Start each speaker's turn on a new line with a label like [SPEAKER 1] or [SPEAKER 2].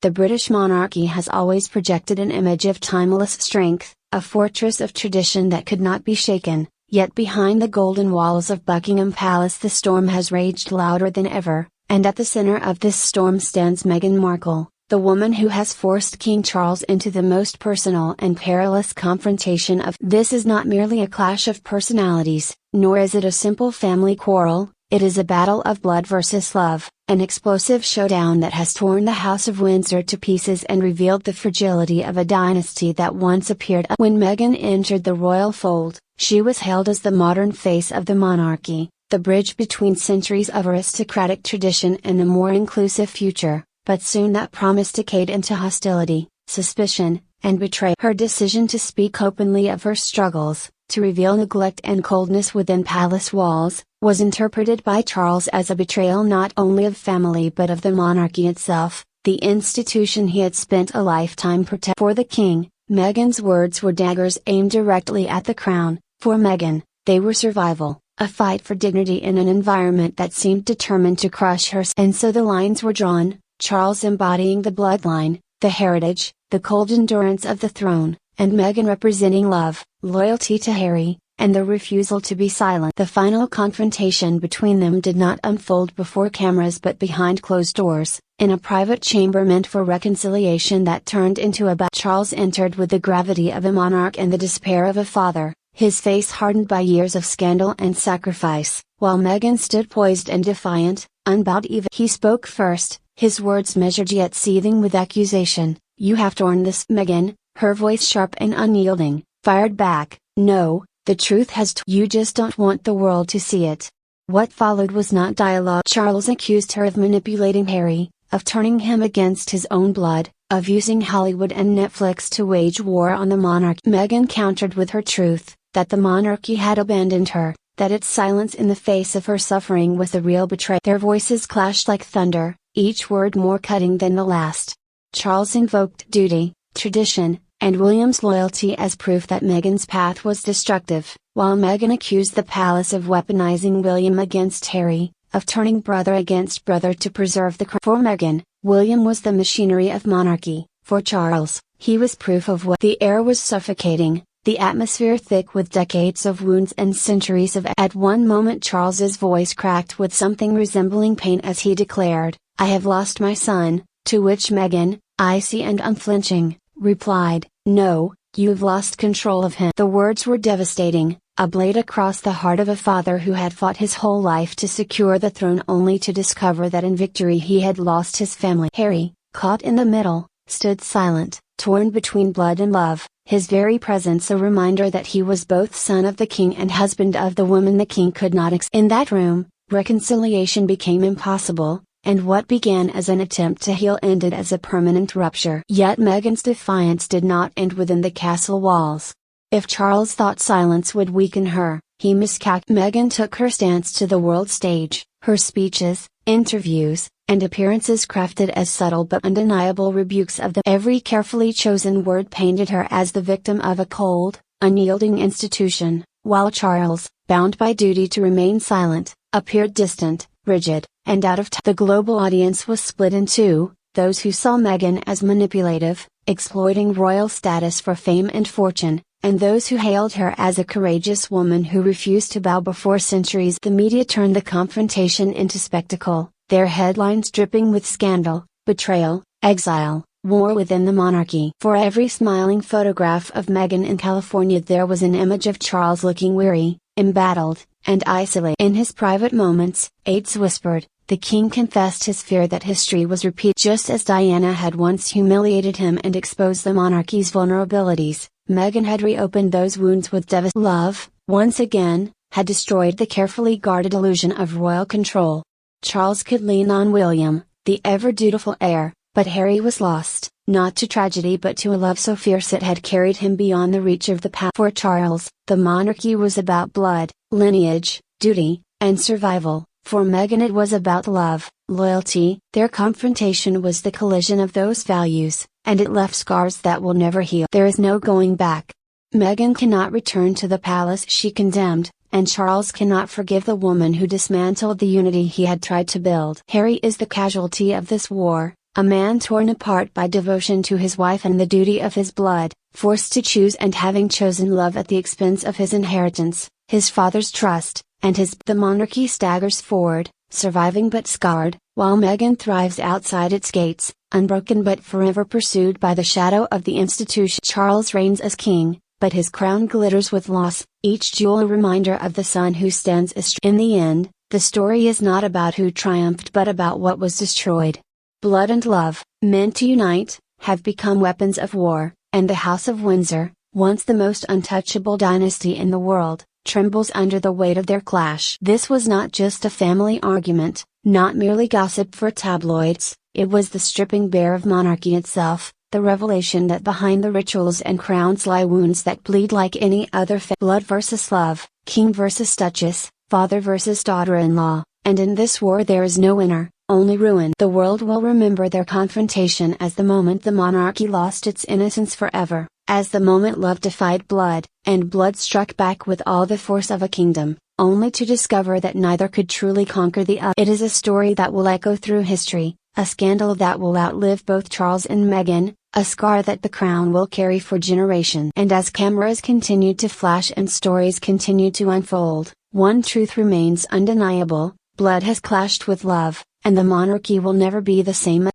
[SPEAKER 1] The British monarchy has always projected an image of timeless strength, a fortress of tradition that could not be shaken, yet behind the golden walls of Buckingham Palace the storm has raged louder than ever, and at the center of this storm stands Meghan Markle, the woman who has forced King Charles into the most personal and perilous confrontation of. This is not merely a clash of personalities, nor is it a simple family quarrel, it is a battle of blood versus love, an explosive showdown that has torn the House of Windsor to pieces and revealed the fragility of a dynasty that once appeared. When Meghan entered the royal fold, she was hailed as the modern face of the monarchy, the bridge between centuries of aristocratic tradition and a more inclusive future. But soon that promise decayed into hostility, suspicion, and betrayal. Her decision to speak openly of her struggles, to reveal neglect and coldness within palace walls, was interpreted by Charles as a betrayal not only of family but of the monarchy itself, the institution he had spent a lifetime protecting. For the king, Meghan's words were daggers aimed directly at the crown. For Meghan, they were survival, a fight for dignity in an environment that seemed determined to crush her. And so the lines were drawn. Charles embodying the bloodline, the heritage, the cold endurance of the throne, and Meghan representing love, loyalty to Harry, and the refusal to be silent. The final confrontation between them did not unfold before cameras but behind closed doors, in a private chamber meant for reconciliation that turned into a battle. Charles entered with the gravity of a monarch and the despair of a father, his face hardened by years of scandal and sacrifice, while Meghan stood poised and defiant, unbowed even. He spoke first. His words measured yet seething with accusation. "You have torn this." Meghan, her voice sharp and unyielding, fired back, "No, the truth has you just don't want the world to see it." What followed was not dialogue. Charles accused her of manipulating Harry, of turning him against his own blood, of using Hollywood and Netflix to wage war on the monarch. Meghan countered with her truth, that the monarchy had abandoned her, that its silence in the face of her suffering was the real betrayal. Their voices clashed like thunder, each word more cutting than the last. Charles invoked duty, tradition, and William's loyalty as proof that Meghan's path was destructive, while Meghan accused the palace of weaponizing William against Harry, of turning brother against brother to preserve the crown. For Meghan, William was the machinery of monarchy. For Charles, he was proof of what. The air was suffocating, the atmosphere thick with decades of wounds and centuries of. At one moment Charles's voice cracked with something resembling pain as he declared, "I have lost my son," to which Meghan, icy and unflinching, replied, "No, you've lost control of him." The words were devastating, a blade across the heart of a father who had fought his whole life to secure the throne only to discover that in victory he had lost his family. Harry, caught in the middle, stood silent, torn between blood and love, his very presence a reminder that he was both son of the king and husband of the woman the king could not accept. In that room, reconciliation became impossible, and what began as an attempt to heal ended as a permanent rupture. Yet Meghan's defiance did not end within the castle walls. If Charles thought silence would weaken her, he miscalculated. Meghan took her stance to the world stage, her speeches, interviews, and appearances crafted as subtle but undeniable rebukes of the. Every carefully chosen word painted her as the victim of a cold, unyielding institution, while Charles, bound by duty to remain silent, appeared distant, rigid, and out of touch. The global audience was split in two, those who saw Meghan as manipulative, exploiting royal status for fame and fortune, and those who hailed her as a courageous woman who refused to bow before centuries. The media turned the confrontation into spectacle, their headlines dripping with scandal, betrayal, exile, war within the monarchy. For every smiling photograph of Meghan in California there was an image of Charles looking weary, embattled, and isolated. In his private moments, aides whispered, the king confessed his fear that history was repeated. Just as Diana had once humiliated him and exposed the monarchy's vulnerabilities, Meghan had reopened those wounds with devastation. Love, once again, had destroyed the carefully guarded illusion of royal control. Charles could lean on William, the ever-dutiful heir, but Harry was lost, not to tragedy but to a love so fierce it had carried him beyond the reach of the past. For Charles, the monarchy was about blood, lineage, duty, and survival. For Meghan it was about love, loyalty. Their confrontation was the collision of those values, and it left scars that will never heal. There is no going back. Meghan cannot return to the palace she condemned, and Charles cannot forgive the woman who dismantled the unity he had tried to build. Harry is the casualty of this war, A man torn apart by devotion to his wife and the duty of his blood, forced to choose and having chosen love at the expense of his inheritance, his father's trust, and the monarchy staggers forward, surviving but scarred, while Meghan thrives outside its gates, unbroken but forever pursued by the shadow of the institution. Charles reigns as king, but his crown glitters with loss, each jewel a reminder of the son who stands in the end, the story is not about who triumphed but about what was destroyed. Blood and love, meant to unite, have become weapons of war, and the House of Windsor, once the most untouchable dynasty in the world, trembles under the weight of their clash. This was not just a family argument, not merely gossip for tabloids, it was the stripping bare of monarchy itself, the revelation that behind the rituals and crowns lie wounds that bleed like any other blood versus love, king versus duchess, father versus daughter-in-law, and in this war there is no winner, only ruin. The world will remember their confrontation as the moment the monarchy lost its innocence forever, as the moment love defied blood, and blood struck back with all the force of a kingdom, only to discover that neither could truly conquer the other. It is a story that will echo through history, a scandal that will outlive both Charles and Meghan, a scar that the crown will carry for generations. And as cameras continue to flash and stories continue to unfold, one truth remains undeniable: blood has clashed with love, and the monarchy will never be the same.